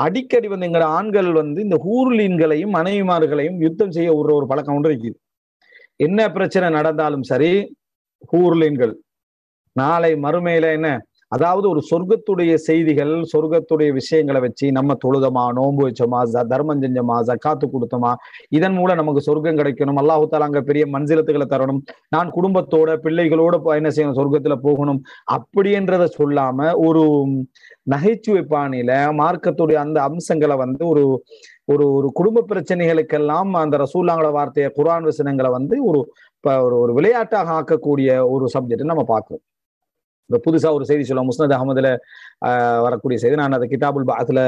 அடிக்கடி வந்து எங்களோட ஆண்கள் வந்து இந்த ஹூர்லீன்களையும் மனைவிமார்களையும் யுத்தம் செய்ய ஒரு பழக்கம் ஒன்று இருக்குது. என்ன பிரச்சனை நடந்தாலும் சரி, ஹூர்லீன்கள் நாளை மறுமையில என்ன, அதாவது ஒரு சொர்க்கத்துடைய செய்திகள், சொர்க்கத்துடைய விஷயங்களை வச்சு நம்ம தொழுதமா, நோன்பு வச்சோமா, தர்மம் செஞ்சோமா, ஜக்காத்து கொடுத்தோமா, இதன் மூலம் நமக்கு சொர்க்கம் கிடைக்கணும், அல்லாஹு தஆலா அங்க பெரிய மன்சிலத்துகளை தரணும், நான் குடும்பத்தோட பிள்ளைகளோட என்ன செய்யணும், சொர்க்கத்துல போகணும் அப்படின்றத சொல்லாம ஒரு நகைச்சுவை பாணியில மார்க்கத்துடைய அந்த அம்சங்களை வந்து ஒரு ஒரு ஒரு குடும்ப பிரச்சனைகளுக்கெல்லாம் அந்த ரசூலுல்லாஹ்வோட வார்த்தையை, குர்ஆன் வசனங்களை வந்து ஒரு ஒரு விளையாட்டாக ஆக்கக்கூடிய ஒரு சப்ஜெக்ட் நம்ம பார்க்கிறோம். இப்ப புதுசா ஒரு செய்தி சொல்லுவோம், முஸ்னத் அஹமதுல வரக்கூடிய செய்தி. நான் அதை கிதாபுல் பாத்ல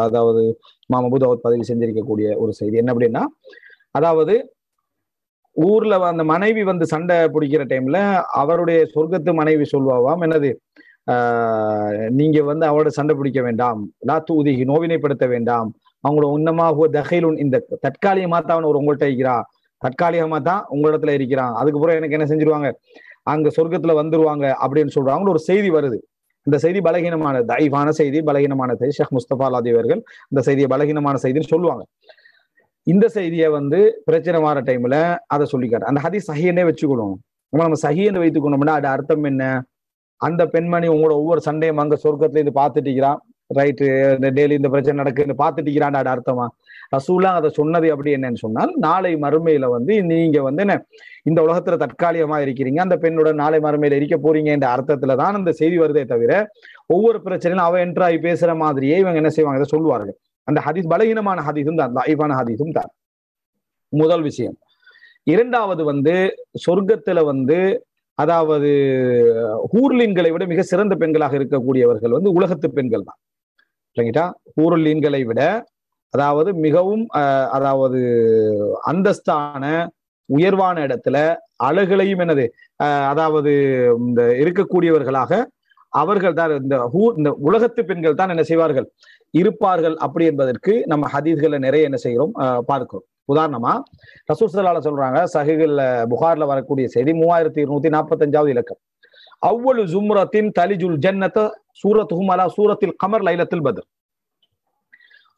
அதாவது இமாம் அபூ தாவூத் பதிவு செஞ்சிருக்கக்கூடிய ஒரு செய்தி. என்ன அப்படின்னா, அதாவது ஊர்ல அந்த மனைவி வந்து சண்டை பிடிக்கிற டைம்ல அவருடைய சொர்க்கத்து மனைவி சொல்வாவாம், என்னது, நீங்க வந்து அவரோட சண்டை பிடிக்க வேண்டாம், லா தூதிஹி, நோவினைப்படுத்த வேண்டாம், அவங்களோட உன்னமாக தகைலுன், இந்த தற்காலிகமா தான் அவன் உங்கள்கிட்ட இருக்கிறான், தற்காலிகமா தான் உங்களிடத்துல இருக்கிறான், அதுக்கப்புறம் எனக்கு என்ன செஞ்சிருவாங்க, அங்க சொர்க்கத்துல வந்துருவாங்க அப்படின்னு சொல்றாங்க. ஒரு செய்தி வருது. இந்த செய்தி பலகீனமான தைவான செய்தி, பலகீனமான செய்தி. ஷேக் முஸ்தபா அலாதி அவர்கள் இந்த செய்தியை பலகீனமான செய்தின்னு சொல்லுவாங்க. இந்த செய்தியை வந்து பிரச்சனை வர டைம்ல அதை சொல்லிக்காரு. அந்த ஹதீஸ் சஹீஹ்னே வச்சுக்கணும். நம்ம சஹீஹ்னு வைத்துக்கணும்னா அது அர்த்தம் என்ன, அந்த பெண்மணி உங்களோட ஒவ்வொரு சண்டையும் அங்க சொர்க்கத்துல இருந்து பார்த்துட்டீங்கிறான், ரைட்டு, டெய்லி இந்த பிரச்சனை நடக்குன்னு பார்த்துட்டீங்கிறான், அது அர்த்தமா? ரசூலுல்லாஹ் அதை சொன்னது அப்படி என்னன்னு சொன்னால், நாளை மறுமையில வந்து நீங்க வந்து என்ன இந்த உலகத்துல தற்காலிகமா இருக்கிறீங்க, அந்த பெண்ணோட நாளை மறுமையில இருக்க போறீங்க என்ற அர்த்தத்துலதான் அந்த செய்தி வருதே தவிர ஒவ்வொரு பிரச்சனையும் அவ என்ட்ராய் பேசுற மாதிரியே இவங்க என்ன செய்வாங்க, இதை சொல்லுவார்கள். அந்த ஹதீஸ் பலகீனமான ஹதீஸும் தான், லைஃபான ஹதீஸும் தான். முதல் விஷயம். இரண்டாவது வந்து சொர்க்கத்துல வந்து அதாவது ஹூர்லீன்களை விட மிக சிறந்த பெண்களாக இருக்கக்கூடியவர்கள் வந்து உலகத்து பெண்கள் தான். சரிங்களா? ஹூர்லீன்களை விட அதாவது மிகவும் அதாவது அந்தஸ்தான உயர்வான இடத்துல அழகுலையும் என்னது அதாவது இந்த இருக்கக்கூடியவர்களாக அவர்கள் தான் இந்த உலகத்து பெண்கள் தான் என்ன செய்வார்கள், இருப்பார்கள். அப்படி என்பதற்கு நம்ம ஹதீஸ்களை நிறைய என்ன செய்கிறோம், பார்க்கிறோம். உதாரணமா ரசூல் ஸல்லல்லாஹு அலைஹி சொல்றாங்க, சஹீஹுல் புகார்ல வரக்கூடிய செய்தி 3245வது இலக்கம், அவ்வளு ஜும்ரத்தின் தலிஜுல் ஜன்னத சூரத்துஹும் அலா சூரத்தில் கமர் லைலத்துல் பத்ர்.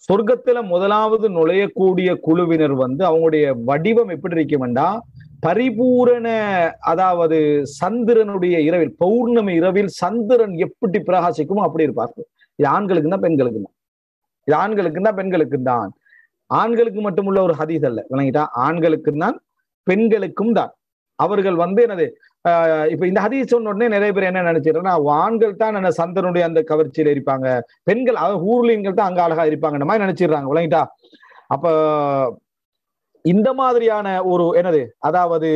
சொர்க்கத்துல முதலாவது நுழையக்கூடிய குழுவினர் வந்து அவங்களுடைய வடிவம் எப்படி இருக்குமெண்டா, பரிபூரண அதாவது சந்திரனுடைய இரவில், பௌர்ணமி இரவில் சந்திரன் எப்படி பிரகாசிக்குமோ அப்படி இருப்பார்கள். இது ஆண்களுக்கு தான் பெண்களுக்கு தான், இது ஆண்களுக்கு தான் பெண்களுக்கு தான். ஆண்களுக்கு மட்டும் உள்ள ஒரு ஹதீஸ் அல்ல, விளங்கிட்டா, ஆண்களுக்கு தான் பெண்களுக்கும் தான். அவர்கள் வந்து என்னது இப்ப இந்த ஹதீஸ் சொன்ன உடனே நிறைய பேர் என்ன நினைச்சிருக்காங்கன்னா, ஆண்கள் தான் என்ன சந்திரனுடைய அந்த கவர்ச்சியில இருப்பாங்க, பெண்கள் ஹூர்லீன்கள் தான் அங்க அழகா இருப்பாங்க மாதிரி நினைச்சிடுறாங்க, விளங்கிட்டா. அப்ப இந்த மாதிரியான ஒரு என்னது அதாவது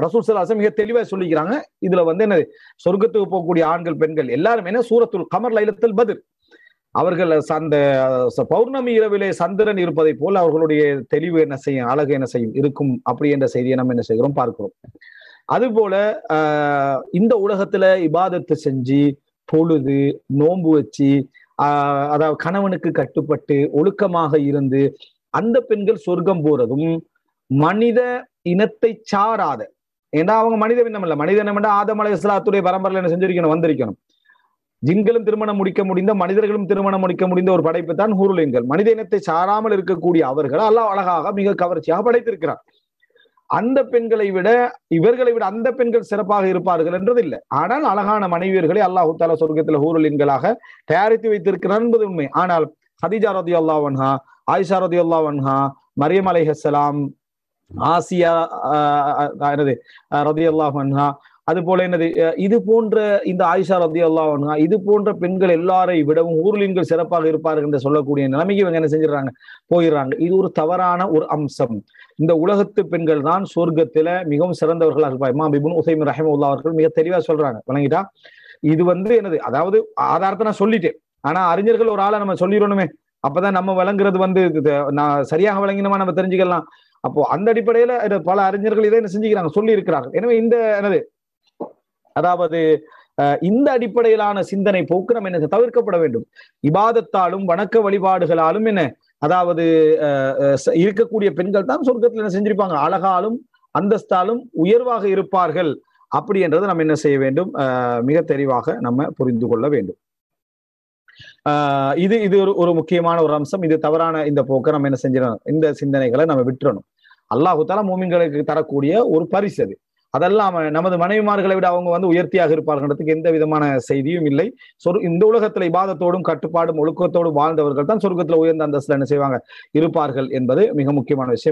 ரசூல் ஸல்லல்லாஹு அலைஹி வஸல்லம் மிக தெளிவா சொல்லிக்கிறாங்க. இதுல வந்து என்னது சொர்க்கத்துக்கு போகக்கூடிய ஆண்கள் பெண்கள் எல்லாரும் என்ன சூரத்துல் கமர் லைலத்துல் பத்ர், அவர்கள் அந்த பௌர்ணமி இரவிலே சந்திரன் இருப்பதை போல் அவர்களுடைய தெளிவு என்ன செய்யும், அழகு என்ன செய்யும் இருக்கும். அப்படி என்ற செய்தியை நம்ம என்ன செய்கிறோம், பார்க்கிறோம். அது போல இந்த உலகத்துல இபாதத்து செஞ்சு பொழுது நோன்பு வச்சு அதாவது கணவனுக்கு கட்டுப்பட்டு ஒழுக்கமாக இருந்து அந்த பெண்கள் சொர்க்கம் போறதும் மனித இனத்தை சாராத, ஏன்னா அவங்க மனித இனம் இல்ல, மனித இனம் ஆதம் அலைஹிஸ்ஸலாத்துடைய பரம்பரையில என்ன செஞ்சிருக்கணும், வந்திருக்கணும். ஜின்களும் திருமணம் முடிக்க முடிந்த, மனிதர்களும் திருமணம் முடிக்க முடிந்த ஒரு படைப்பு தான் ஹூர்லீன்கள். மனித இனத்தை சாராமல் இருக்கக்கூடிய அவர்கள் அல்லாஹ் அழகாக மிக கவர்ச்சியாக படைத்திருக்கிறார். அந்த பெண்களை விட இவர்களை விட அந்த பெண்கள் சிறப்பாக இருப்பார்கள் என்றது இல்லை. ஆனால் அழகான மனைவியர்களை அல்லாஹ் தஆலா சொர்க்கத்தில் ஹூர்லீன்களாக தயாரித்து வைத்திருக்கிறார் என்பது உண்மை. ஆனால் ஹதீஜா ரலியல்லாஹு அன்ஹா, ஆயிஷா ரலியல்லாஹு அன்ஹா, மரியம் அலைஹிஸ்ஸலாம், ஆசியா ரலியல்லாஹு அன்ஹா, அது போல என்னது இது போன்ற இந்த ஆயிஷா ரலியல்லாஹு அன்ஹா, இது போன்ற பெண்கள் எல்லாரை விடவும் ஹூர்லீன்கள் சிறப்பாக இருப்பார்கள் என்று சொல்லக்கூடிய நிலைமைக்கு இவங்க என்ன செஞ்சிடறாங்க, போயிடுறாங்க. இது ஒரு தவறான ஒரு அம்சம். இந்த உலகத்து பெண்கள் தான் சொர்க்கத்துல மிகவும் சிறந்தவர்களாக இருப்பார். இமாம் இப்னு உஸைமின் ரஹிமஹுல்லாஹ் அவர்கள் மிக தெளிவா சொல்றாங்க, வணங்கிட்டா. இது வந்து என்னது அதாவது ஆதாரத்தை நான் சொல்லிட்டேன், ஆனா அறிஞர்கள் ஒரு ஆளை நம்ம சொல்லிடணுமே, அப்பதான் நம்ம விளங்குறது வந்து நான் சரியாக விளங்கினமா நம்ம தெரிஞ்சுக்கலாம். அப்போ அந்த அடிப்படையில பல அறிஞர்கள் இதை என்ன செஞ்சுக்கிறாங்க, சொல்லி இருக்கிறார்கள். எனவே இந்த என்னது அதாவது இந்த அடிப்படையிலான சிந்தனை போக்கு நம்ம என்ன தவிர்க்கப்பட வேண்டும். இபாதத்தாலும் வணக்க வழிபாடுகளாலும் என்ன அதாவது இருக்கக்கூடிய பெண்கள் தான் சொர்க்கத்தில் என்ன செஞ்சிருப்பாங்க, அழகாலும் அந்தஸ்தாலும் உயர்வாக இருப்பார்கள். அப்படி என்றதை நம்ம என்ன செய்ய வேண்டும், மிக தெளிவாக நம்ம புரிந்து கொள்ள வேண்டும். இது இது ஒரு முக்கியமான ஒரு அம்சம். இது தவறான இந்த போக்க நம்ம என்ன செஞ்சிடணும், இந்த சிந்தனைகளை நம்ம விட்டுறணும். அல்லாஹு தஆலா மூமின்களுக்கு தரக்கூடிய ஒரு பரிசு அது. அதெல்லாம் நமது மனைவிமார்களை விட அவங்க வந்து உயர்த்தியாக இருப்பார்கள்ன்றதுக்கு எந்த விதமான செய்தியும் இல்லை. இந்த உலகத்துல இபாதத்தோடும் கட்டுப்பாடும் ஒழுக்கத்தோடும் வாழ்ந்தவர்கள் தான் சொர்க்கத்துல உயர்ந்த அந்தஸ்துல என்ன செய்வாங்க, இருப்பார்கள் என்பது மிக முக்கியமான விஷயம்.